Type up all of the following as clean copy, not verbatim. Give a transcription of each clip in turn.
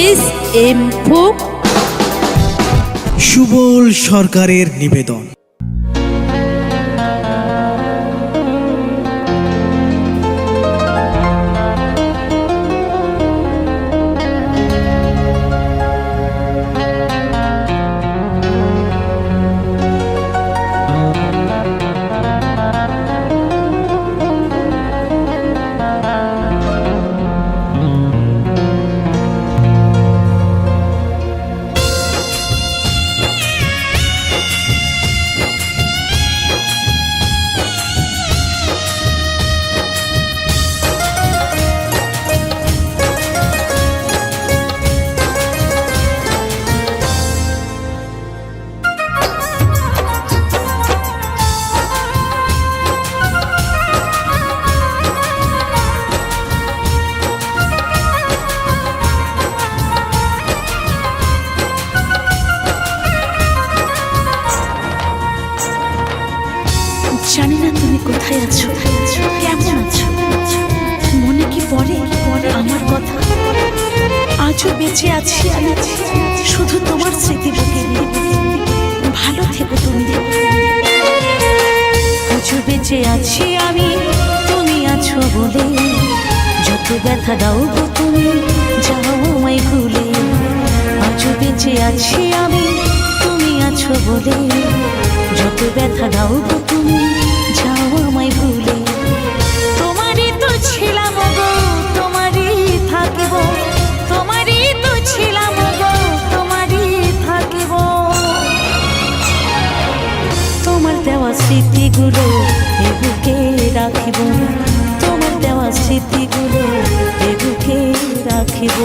S M folk. Subal সরকারের নিবেদন। জানি না তুমি কোথায় আছো, কেমন আছো, মনে কি পড়ে আমার কথা? আজও বেঁচে আছি আমি শুধু তোমার স্মৃতি বুকে নিয়ে। ভালো থেকো তুমি। আজও বেঁচে আছি আমি তুমি আছো বলে। যত ব্যথা দাও গো তুমি যাও আমায় ভুলে। আজও বেঁচে আছি আমি তুমি আছো বলে। যত ব্যথা দাও গো তুমি যাও আমায় ভুলে। তোমারই তো ছিলাম গো, তোমারই থাকিব। তোমারই তো ছিলাম গো, তোমারই থাকিব। তোমার দেওয়া স্মৃতিগুলো এ বুকে রাখিব। তোমার দেওয়া স্মৃতিগুলো এ বুকে রাখিব।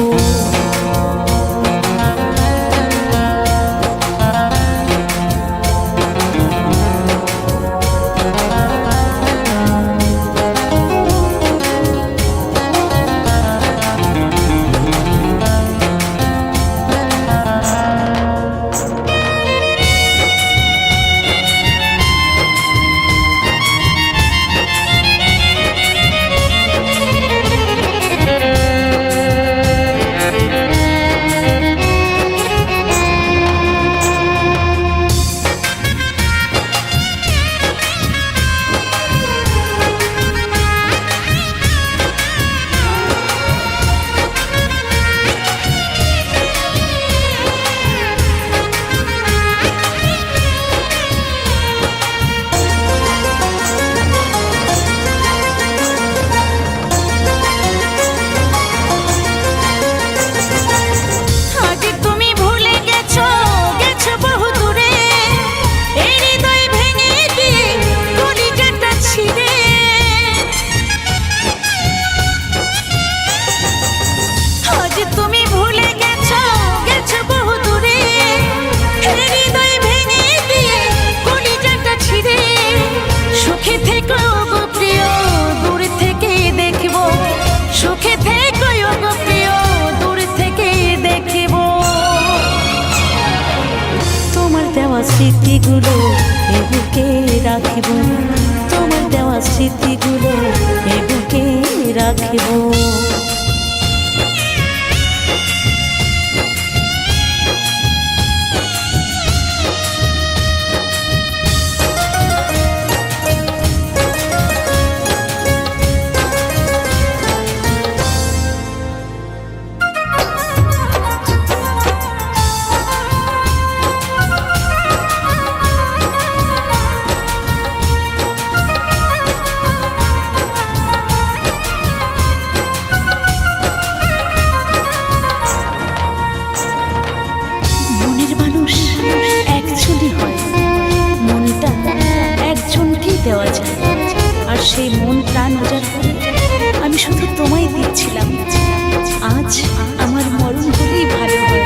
স্মৃতিগুলো এ বুকে রাখিব। তোমার দেওয়া স্মৃতিগুলো এ বুকে রাখিব। দেওয়া যায়, আর সেই মন প্রাণ উজাড় করে আমি শুধু তোমায় দিচ্ছিলাম। আজ আমার মরণ হলেই ভালো হয়।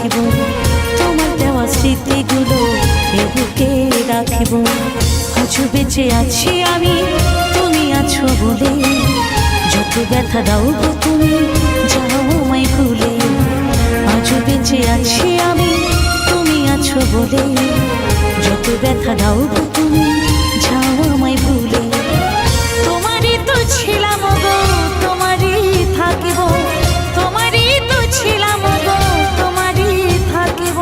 রাখিব, তোমার দেওয়া স্মৃতিগুলো এ বুকে রাখিব। আজও বেঁচে আছি আমি তুমি আছো বলে, যত ব্যথা দাও গো তুমি যাও আমায় ভুলে। আজও বেঁচে আছি আমি তুমি আছো বলে, যত ব্যথা দাও গো তুমি যাও আমায় ভুলে। তোমারই তো ছিলাম গো তোমারই থাকিব, তোমারই তো ছিলাম গো তোমারই থাকিব।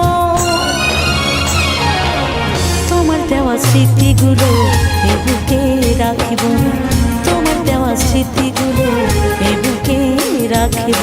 তোমার দেওয়া স্মৃতিগুলো এ বুকে রাখিব, তোমার দেওয়া স্মৃতিগুলো এ বুকে রাখিব।